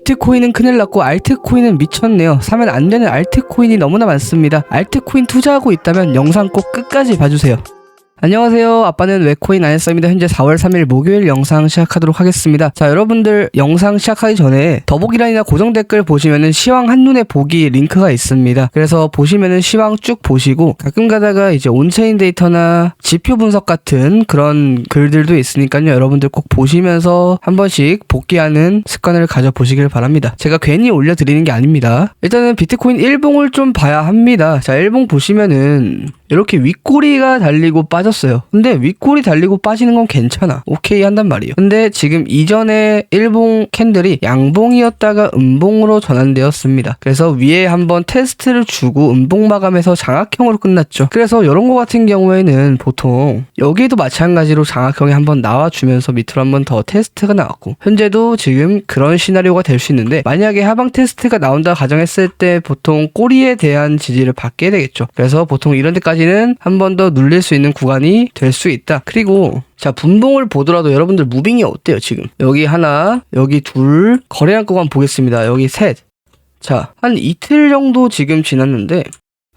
비트코인은 큰일 났고 알트코인은 미쳤네요. 사면 안 되는 알트코인이 너무나 많습니다. 알트코인 투자하고 있다면 영상 꼭 끝까지 봐주세요. 안녕하세요. 아빠는 왜 코인 안 했어입니다. 현재 4월 3일 목요일 영상 시작하도록 하겠습니다. 자, 여러분들 영상 시작하기 전에 더보기란이나 고정 댓글 보시면은 시황 한눈에 보기 링크가 있습니다. 그래서 보시면은 시황 쭉 보시고 가끔 가다가 이제 온체인 데이터나 지표 분석 같은 그런 글들도 있으니까요. 여러분들 꼭 보시면서 한 번씩 복귀하는 습관을 가져보시길 바랍니다. 제가 괜히 올려드리는 게 아닙니다. 일단은 비트코인 일봉을 좀 봐야 합니다. 자, 일봉 보시면은 이렇게 윗꼬리가 달리고 빠졌어요. 근데 윗꼬리 달리고 빠지는 건 괜찮아. 오케이 한단 말이에요. 근데 지금 이전에 일봉 캔들이 양봉이었다가 음봉으로 전환되었습니다. 그래서 위에 한번 테스트를 주고 음봉 마감해서 장악형으로 끝났죠. 그래서 이런 거 같은 경우에는 보통 여기도 마찬가지로 장악형이 한번 나와주면서 밑으로 한번 더 테스트가 나왔고 현재도 지금 그런 시나리오가 될 수 있는데 만약에 하방 테스트가 나온다 가정했을 때 보통 꼬리에 대한 지지를 받게 되겠죠. 그래서 보통 이런 데까지 한 번 더 눌릴 수 있는 구간이 될 수 있다. 그리고 자, 분봉을 보더라도 여러분들 무빙이 어때요 지금? 여기 하나, 여기 둘, 거래량 구간 보겠습니다. 여기 셋. 자, 한 이틀 정도 지금 지났는데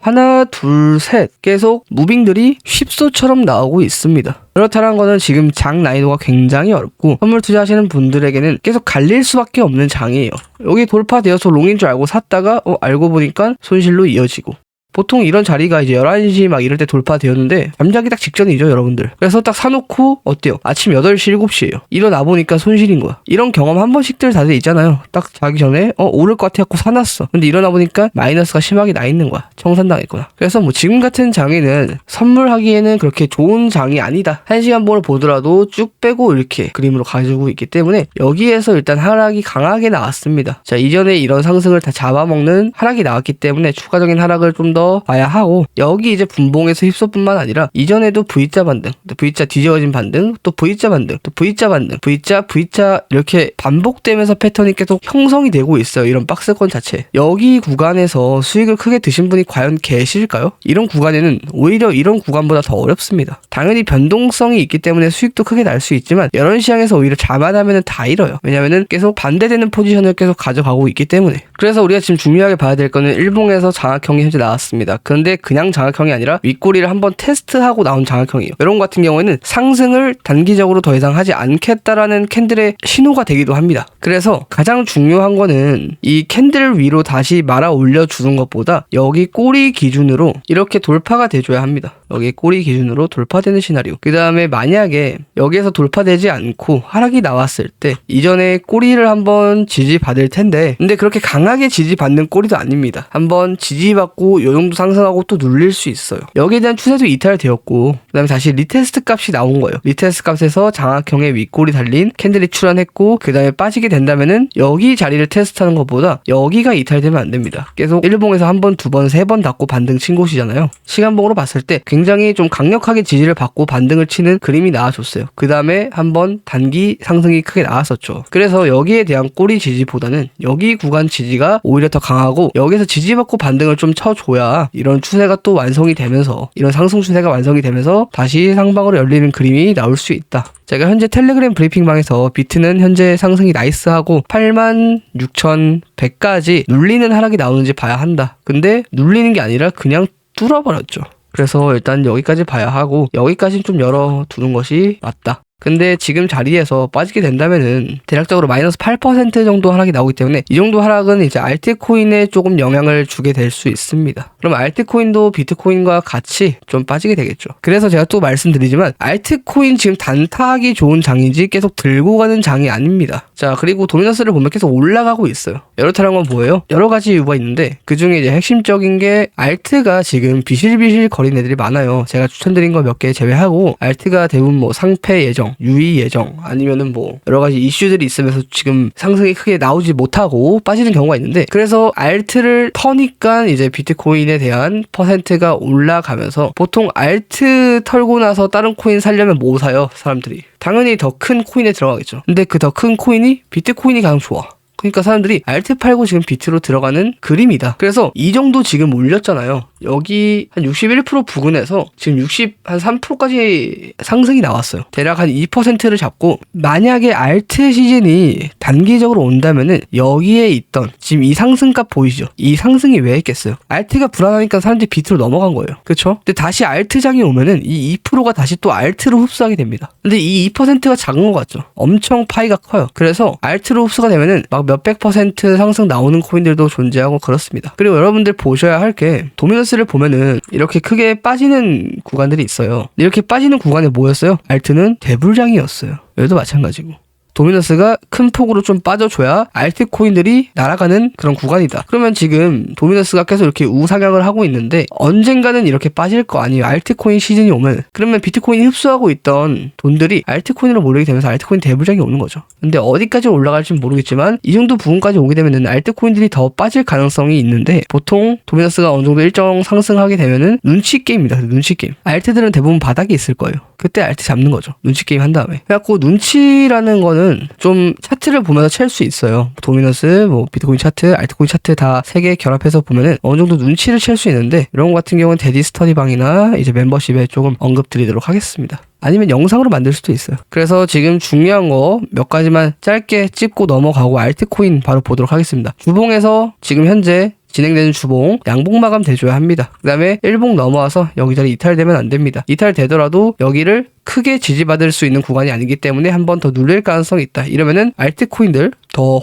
하나, 둘, 셋 계속 무빙들이 쉽소처럼 나오고 있습니다. 그렇다는 거는 지금 장 난이도가 굉장히 어렵고 선물 투자하시는 분들에게는 계속 갈릴 수밖에 없는 장이에요. 여기 돌파되어서 롱인 줄 알고 샀다가 알고 보니까 손실로 이어지고 보통 이런 자리가 이제 11시 막 이럴 때 돌파되었는데 잠자기 딱 직전이죠 여러분들. 그래서 딱 사놓고 어때요? 아침 8시 7시에요 일어나 보니까 손실인 거야. 이런 경험 한 번씩들 다들 있잖아요. 딱 자기 전에 오를 것 같아 갖고 사놨어. 근데 일어나 보니까 마이너스가 심하게 나 있는 거야. 청산당했구나. 그래서 뭐 지금 같은 장에는 선물하기에는 그렇게 좋은 장이 아니다. 1시간 봉을 보더라도 쭉 빼고 이렇게 그림으로 가지고 있기 때문에 여기에서 일단 하락이 강하게 나왔습니다. 자, 이전에 이런 상승을 다 잡아먹는 하락이 나왔기 때문에 추가적인 하락을 좀 더 봐야 하고 여기 이제 분봉에서 휩쓸뿐만 아니라 이전에도 V자 반등, 또 V자 뒤집어진 반등, 또 V자 반등, 또 V자 반등, V자 이렇게 반복되면서 패턴이 계속 형성이 되고 있어요. 이런 박스권 자체. 여기 구간에서 수익을 크게 드신 분이 과연 계실까요? 이런 구간에는 오히려 이런 구간보다 더 어렵습니다. 당연히 변동성이 있기 때문에 수익도 크게 날 수 있지만 이런 시장에서 오히려 자만하면 다 잃어요. 왜냐면은 계속 반대되는 포지션을 계속 가져가고 있기 때문에. 그래서 우리가 지금 중요하게 봐야 될 거는 일봉에서 장악형이 현재 나왔습니다. 그런데 그냥 장악형이 아니라 윗꼬리를 한번 테스트하고 나온 장악형이에요. 이런 것 같은 경우에는 상승을 단기적으로 더 이상 하지 않겠다라는 캔들의 신호가 되기도 합니다. 그래서 가장 중요한 거는 이 캔들 위로 다시 말아 올려주는 것보다 여기 꼬리 기준으로 이렇게 돌파가 돼줘야 합니다. 여기 꼬리 기준으로 돌파되는 시나리오. 그 다음에 만약에 여기에서 돌파되지 않고 하락이 나왔을 때 이전에 꼬리를 한번 지지받을 텐데 근데 그렇게 강하게 지지받는 꼬리도 아닙니다. 한번 지지받고 요 정도 상승하고 또 눌릴 수 있어요. 여기에 대한 추세도 이탈되었고 그 다음에 다시 리테스트 값이 나온 거예요. 리테스트 값에서 장악형의 윗꼬리 달린 캔들이 출현했고 그 다음에 빠지게 된다면은 여기 자리를 테스트하는 것보다 여기가 이탈되면 안 됩니다. 계속 일봉에서 한 번, 두 번, 세 번 닫고 반등 친 곳이잖아요. 시간봉으로 봤을 때 굉장히 좀 강력하게 지지를 받고 반등을 치는 그림이 나와줬어요. 그 다음에 한번 단기 상승이 크게 나왔었죠. 그래서 여기에 대한 꼬리 지지보다는 여기 구간 지지가 오히려 더 강하고 여기서 지지받고 반등을 좀 쳐줘야 이런 추세가 또 완성이 되면서 이런 상승 추세가 완성이 되면서 다시 상방으로 열리는 그림이 나올 수 있다. 제가 현재 텔레그램 브리핑방에서 비트는 현재 상승이 나이스하고 86,100까지 눌리는 하락이 나오는지 봐야 한다. 근데 눌리는 게 아니라 그냥 뚫어버렸죠. 그래서 일단 여기까지 봐야 하고 여기까지는 좀 열어두는 것이 맞다. 근데 지금 자리에서 빠지게 된다면은 대략적으로 마이너스 8% 정도 하락이 나오기 때문에 이 정도 하락은 이제 알트코인에 조금 영향을 주게 될 수 있습니다. 그럼 알트코인도 비트코인과 같이 좀 빠지게 되겠죠. 그래서 제가 또 말씀드리지만 알트코인 지금 단타하기 좋은 장인지 계속 들고 가는 장이 아닙니다. 자, 그리고 도미넌스를 보면 계속 올라가고 있어요. 이렇다는 건 뭐예요? 여러 가지 이유가 있는데 그 중에 이제 핵심적인 게 알트가 지금 비실비실 거리는 애들이 많아요. 제가 추천드린 거 몇 개 제외하고 알트가 대부분 뭐 상패 예정, 유의 예정 아니면은 뭐 여러 가지 이슈들이 있으면서 지금 상승이 크게 나오지 못하고 빠지는 경우가 있는데 그래서 알트를 터니까 이제 비트코인에 대한 퍼센트가 올라가면서 보통 알트 털고 나서 다른 코인 살려면 뭐 사요? 사람들이 당연히 더 큰 코인에 들어가겠죠. 근데 그 더 큰 코인이 비트코인이 가장 좋아. 그러니까 사람들이 알트 팔고 지금 비트로 들어가는 그림이다. 그래서 이 정도 지금 올렸잖아요. 여기 한 61% 부근에서 지금 3%까지 상승이 나왔어요. 대략 한 2%를 잡고, 만약에 알트 시즌이 단기적으로 온다면은 여기에 있던 지금 이 상승값 보이시죠? 이 상승이 왜 했겠어요? 알트가 불안하니까 사람들이 비트로 넘어간 거예요. 그렇죠? 근데 다시 알트장이 오면은 이 2%가 다시 또 알트로 흡수하게 됩니다. 근데 이 2%가 작은 것 같죠? 엄청 파이가 커요. 그래서 알트로 흡수가 되면은 막 몇백 퍼센트 상승 나오는 코인들도 존재하고 그렇습니다. 그리고 여러분들 보셔야 할 게, 도미너스를 보면은 이렇게 크게 빠지는 구간들이 있어요. 이렇게 빠지는 구간이 뭐였어요? 알트는 대불장이었어요. 여기도 마찬가지고. 도미너스가 큰 폭으로 좀 빠져줘야 알트 코인들이 날아가는 그런 구간이다. 그러면 지금 도미너스가 계속 이렇게 우상향을 하고 있는데 언젠가는 이렇게 빠질 거 아니에요. 알트코인 시즌이 오면. 그러면 비트코인이 흡수하고 있던 돈들이 알트코인으로 몰리게 되면서 알트코인 대부장이 오는 거죠. 근데 어디까지 올라갈지는 모르겠지만 이 정도 부분까지 오게 되면은 알트코인들이 더 빠질 가능성이 있는데, 보통 도미너스가 어느 정도 일정 상승하게 되면은 눈치 게임입니다. 눈치 게임. 알트들은 대부분 바닥에 있을 거예요. 그때 알트 잡는 거죠. 눈치 게임 한 다음에. 그래갖고 눈치라는 거는 좀 차트를 보면서 챌 수 있어요. 도미너스, 뭐 비트코인 차트, 알트코인 차트 다 세 개 결합해서 보면은 어느 정도 눈치를 챌 수 있는데, 이런 거 같은 경우는 데디 스터디방이나 이제 멤버십에 조금 언급드리도록 하겠습니다. 아니면 영상으로 만들 수도 있어요. 그래서 지금 중요한 거 몇 가지만 짧게 짚고 넘어가고 알트코인 바로 보도록 하겠습니다. 주봉에서 지금 현재 진행되는 주봉 양봉 마감 돼줘야 합니다. 그 다음에 1봉 넘어와서 여기저기 이탈되면 안 됩니다. 이탈되더라도 여기를 크게 지지받을 수 있는 구간이 아니기 때문에 한 번 더 눌릴 가능성이 있다. 이러면은 알트코인들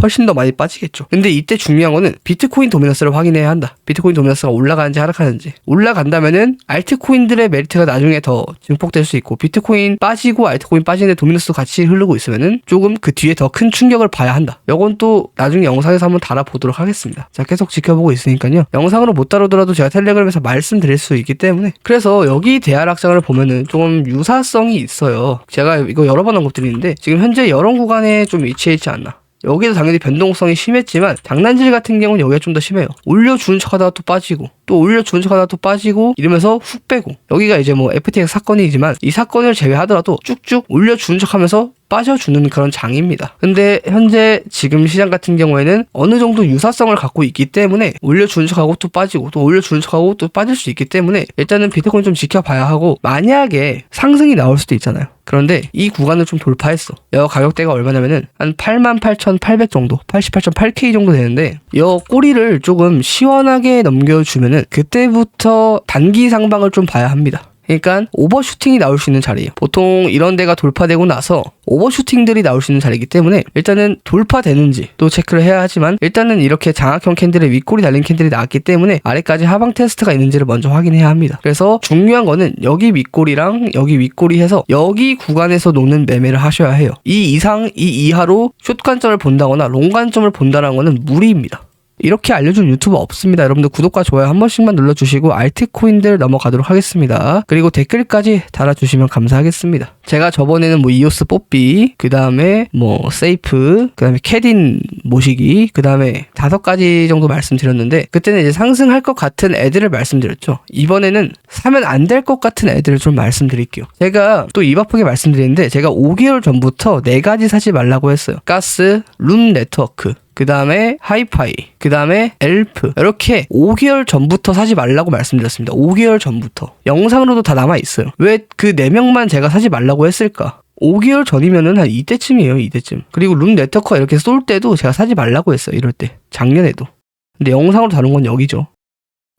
훨씬 더 많이 빠지겠죠. 근데 이때 중요한 거는 비트코인 도미너스를 확인해야 한다. 비트코인 도미너스가 올라가는지 하락하는지. 올라간다면은 알트코인들의 메리트가 나중에 더 증폭될 수 있고, 비트코인 빠지고 알트코인 빠지는데 도미너스도 같이 흐르고 있으면은 조금 그 뒤에 더 큰 충격을 봐야 한다. 이건 또 나중에 영상에서 한번 달아보도록 하겠습니다. 자, 계속 지켜보고 있으니까요. 영상으로 못 다루더라도 제가 텔레그램에서 말씀드릴 수 있기 때문에. 그래서 여기 대하락장을 보면은 조금 유사성이 있어요. 제가 이거 여러 번 언급드리는데 지금 현재 이런 구간에 좀 위치해 있지 않나. 여기도 당연히 변동성이 심했지만 장난질 같은 경우는 여기가 좀 더 심해요. 올려주는 척하다가 또 빠지고, 또 올려주는 척하다가 또 빠지고, 이러면서 훅 빼고. 여기가 이제 뭐 FTX 사건이지만 이 사건을 제외하더라도 쭉쭉 올려주는 척하면서 빠져주는 그런 장입니다. 근데 현재 지금 시장 같은 경우에는 어느 정도 유사성을 갖고 있기 때문에 올려주는 척하고 또 빠지고, 또 올려주는 척하고 또 빠질 수 있기 때문에 일단은 비트코인 좀 지켜봐야 하고, 만약에 상승이 나올 수도 있잖아요. 그런데 이 구간을 좀 돌파했어. 여 가격대가 얼마냐면은 한 88,800 정도, 88.8K 정도 되는데, 여 꼬리를 조금 시원하게 넘겨주면은 그때부터 단기 상방을 좀 봐야 합니다. 그러니까 오버슈팅이 나올 수 있는 자리예요. 보통 이런 데가 돌파되고 나서 오버슈팅들이 나올 수 있는 자리이기 때문에 일단은 돌파되는지 또 체크를 해야 하지만, 일단은 이렇게 장악형 캔들에 윗꼬리 달린 캔들이 나왔기 때문에 아래까지 하방 테스트가 있는지를 먼저 확인해야 합니다. 그래서 중요한 거는 여기 윗꼬리랑 여기 윗꼬리 해서 여기 구간에서 노는 매매를 하셔야 해요. 이 이하로 숏 관점을 본다거나 롱 관점을 본다는 거는 무리입니다. 이렇게 알려준 유튜버 없습니다. 여러분들 구독과 좋아요 한 번씩만 눌러주시고 알트코인들 넘어가도록 하겠습니다. 그리고 댓글까지 달아주시면 감사하겠습니다. 제가 저번에는 뭐 이오스 뽀삐, 그 다음에 뭐 세이프, 그 다음에 캐딘 모시기, 그 다음에 5가지 정도 말씀드렸는데, 그때는 이제 상승할 것 같은 애들을 말씀드렸죠. 이번에는 사면 안 될 것 같은 애들을 좀 말씀드릴게요. 제가 또 입 아프게 말씀드리는데, 제가 5개월 전부터 4가지 사지 말라고 했어요. 가스, 룸 네트워크, 그 다음에 하이파이, 그 다음에 엘프, 이렇게 5개월 전부터 사지 말라고 말씀드렸습니다. 5개월 전부터. 영상으로도 다 남아있어요. 왜 그 4명만 제가 사지 말라고 했을까? 5개월 전이면은 한 이때쯤이에요, 이때쯤. 그리고 룸 네트워커 이렇게 쏠 때도 제가 사지 말라고 했어요, 이럴 때. 작년에도. 근데 영상으로 다룬 건 여기죠.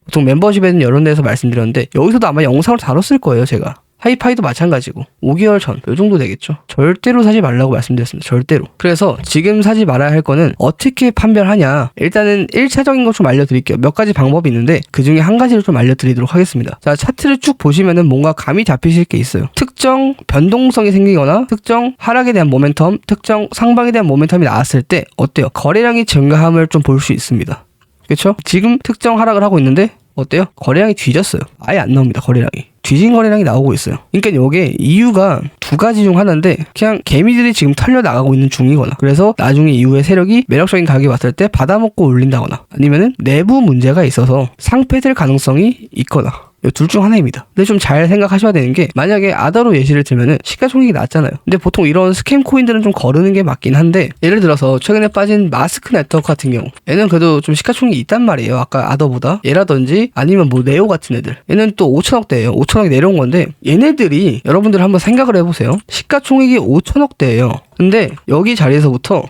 보통 멤버십에는 이런 데서 말씀드렸는데, 여기서도 아마 영상으로 다뤘을 거예요, 제가. 하이파이도 마찬가지고 5개월 전, 요 정도 되겠죠. 절대로 사지 말라고 말씀드렸습니다. 절대로. 그래서 지금 사지 말아야 할 거는 어떻게 판별하냐. 일단은 1차적인 거 좀 알려드릴게요. 몇 가지 방법이 있는데 그 중에 한 가지를 좀 알려드리도록 하겠습니다. 자, 차트를 쭉 보시면은 뭔가 감이 잡히실 게 있어요. 특정 변동성이 생기거나 특정 하락에 대한 모멘텀, 특정 상방에 대한 모멘텀이 나왔을 때 어때요? 거래량이 증가함을 좀 볼 수 있습니다. 그렇죠? 지금 특정 하락을 하고 있는데 어때요? 거래량이 뒤졌어요. 아예 안 나옵니다. 거래량이. 뒤진 거래량이 나오고 있어요. 그러니까 이게 이유가 2가지 중 하나인데, 그냥 개미들이 지금 털려 나가고 있는 중이거나, 그래서 나중에 이후에 세력이 매력적인 가격이 왔을 때 받아먹고 올린다거나, 아니면은 내부 문제가 있어서 상폐될 가능성이 있거나, 둘 중 하나입니다. 근데 좀 잘 생각하셔야 되는 게 만약에 아더로 예시를 들면은 시가총액이 낮잖아요. 근데 보통 이런 스캠 코인들은 좀 거르는 게 맞긴 한데 예를 들어서 최근에 빠진 마스크 네트워크 같은 경우 얘는 그래도 좀 시가총액이 있단 말이에요. 아까 아더보다 얘라든지 아니면 뭐 네오 같은 애들 얘는 또 5천억대예요. 5천억이 내려온 건데 얘네들이 여러분들 한번 생각을 해보세요. 시가총액이 5천억대예요. 근데 여기 자리에서부터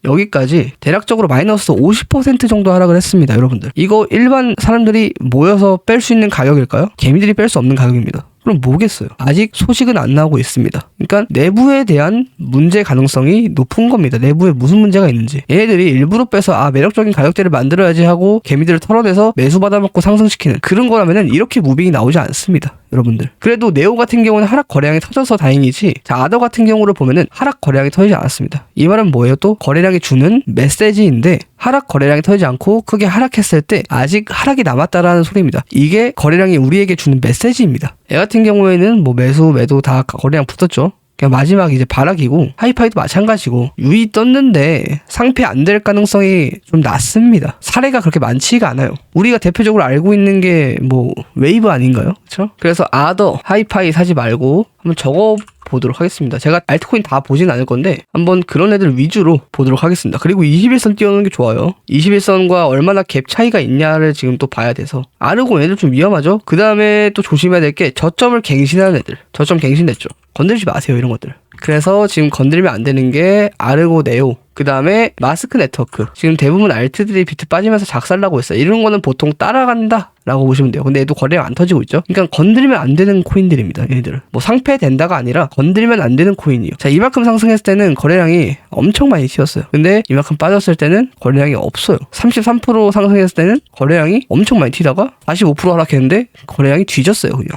여기까지 대략적으로 마이너스 50% 정도 하락을 했습니다. 여러분들 이거 일반 사람들이 모여서 뺄 수 있는 가격일까요? 개미들이 뺄 수 없는 가격입니다. 그럼 뭐겠어요? 아직 소식은 안 나오고 있습니다. 그러니까 내부에 대한 문제 가능성이 높은 겁니다. 내부에 무슨 문제가 있는지. 얘네들이 일부러 빼서 매력적인 가격대를 만들어야지 하고 개미들을 털어내서 매수 받아먹고 상승시키는 그런 거라면은 이렇게 무빙이 나오지 않습니다. 여러분들. 그래도 네오 같은 경우는 하락 거래량이 터져서 다행이지 아더 같은 경우를 보면은 하락 거래량이 터지지 않았습니다. 이 말은 뭐예요? 또 거래량이 주는 메시지인데 하락 거래량이 터지지 않고 크게 하락했을 때 아직 하락이 남았다라는 소리입니다. 이게 거래량이 우리에게 주는 메시지입니다. 얘 같은 경우에는 뭐 매수 매도 다 거래량 붙었죠. 그냥 마지막 이제 바락이고 하이파이도 마찬가지고 유이 떴는데 상패 안 될 가능성이 좀 낮습니다. 사례가 그렇게 많지가 않아요. 우리가 대표적으로 알고 있는 게 뭐 웨이브 아닌가요? 그렇죠? 그래서 아더 하이파이 사지 말고 한번 적어 보도록 하겠습니다. 제가 알트코인 다 보진 않을 건데 한번 그런 애들 위주로 보도록 하겠습니다. 그리고 21선 띄워놓는 게 좋아요. 21선과 얼마나 갭 차이가 있냐를 지금 또 봐야 돼서 아르고 애들 좀 위험하죠. 그 다음에 또 조심해야 될 게 저점을 갱신하는 애들. 저점 갱신됐죠. 건들지 마세요 이런 것들. 그래서 지금 건드리면 안 되는 게 아르고 네오 그 다음에 마스크 네트워크. 지금 대부분 알트들이 비트 빠지면서 작살나고 있어요. 이런 거는 보통 따라간다 라고 보시면 돼요. 근데 얘도 거래량 안 터지고 있죠. 그러니까 건드리면 안 되는 코인들입니다. 얘네들은 뭐 상패된다가 아니라 건드리면 안 되는 코인이에요. 자, 이만큼 상승했을 때는 거래량이 엄청 많이 튀었어요. 근데 이만큼 빠졌을 때는 거래량이 없어요. 33% 상승했을 때는 거래량이 엄청 많이 튀다가 45% 하락했는데 거래량이 뒤졌어요. 그냥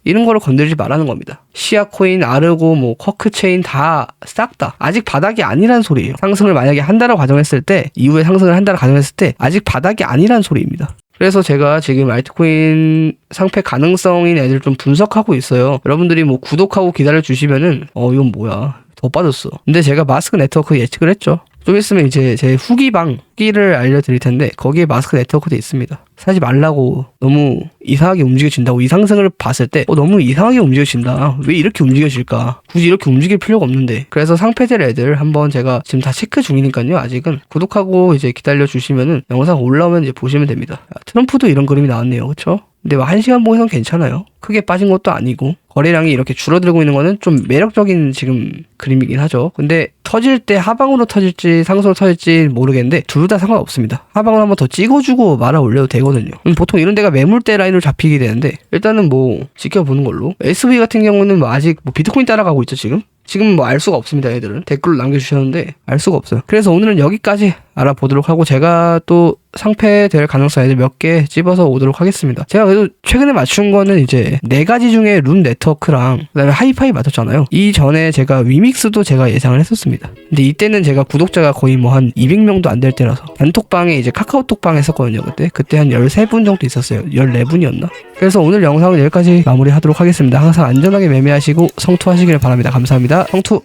이런 거를 건드리지 말라는 겁니다. 시아코인, 아르고, 뭐 쿼크체인 다 싹 다 아직 바닥이 아니란 소리예요. 상승을 만약에 한 달을 가정했을 때 이후에 상승을 한 달을 가정했을 때 아직 바닥이 아니란 소리입니다. 그래서 제가 지금 알트코인 상패 가능성인 애들 좀 분석하고 있어요. 여러분들이 뭐 구독하고 기다려 주시면은 이건 뭐야 더 빠졌어. 근데 제가 마스크 네트워크 예측을 했죠. 좀 있으면 이제 제 후기를 알려드릴 텐데 거기에 마스크 네트워크도 있습니다. 사지 말라고. 너무 이상하게 움직여진다고. 이 상승을 봤을 때 너무 이상하게 움직여진다. 왜 이렇게 움직여질까? 굳이 이렇게 움직일 필요가 없는데. 그래서 상패될 애들 한번 제가 지금 다 체크 중이니까요. 아직은 구독하고 이제 기다려 주시면은 영상 올라오면 이제 보시면 됩니다. 트럼프도 이런 그림이 나왔네요. 그렇죠? 근데 뭐 1시간 보고선 괜찮아요. 크게 빠진 것도 아니고 거래량이 이렇게 줄어들고 있는 거는 좀 매력적인 지금 그림이긴 하죠. 근데 터질 때 하방으로 터질지 상승으로 터질지 모르겠는데 둘 다 상관없습니다. 하방을 한번 더 찍어주고 말아 올려도 되거든요. 보통 이런 데가 매물대 라인으로 잡히게 되는데 일단은 뭐 지켜보는 걸로. SV 같은 경우는 뭐 아직 뭐 비트코인 따라가고 있죠 지금. 지금 뭐 알 수가 없습니다. 애들은 댓글로 남겨주셨는데 알 수가 없어요. 그래서 오늘은 여기까지 알아보도록 하고 제가 또 상패될 가능성 애들 몇 개 집어서 오도록 하겠습니다. 제가 그래도 최근에 맞춘 거는 이제 4가지 중에 룬 네트워크랑 그다음에 하이파이 맞췄잖아요. 이전에 제가 위믹스도 제가 예상을 했었습니다. 근데 이때는 제가 구독자가 거의 뭐 한 200명도 안 될 때라서 단톡방에 이제 카카오톡방 했었거든요. 그때 한 13분 정도 있었어요. 14분이었나? 그래서 오늘 영상은 여기까지 마무리하도록 하겠습니다. 항상 안전하게 매매하시고 성투하시길 바랍니다. 감사합니다. 성투!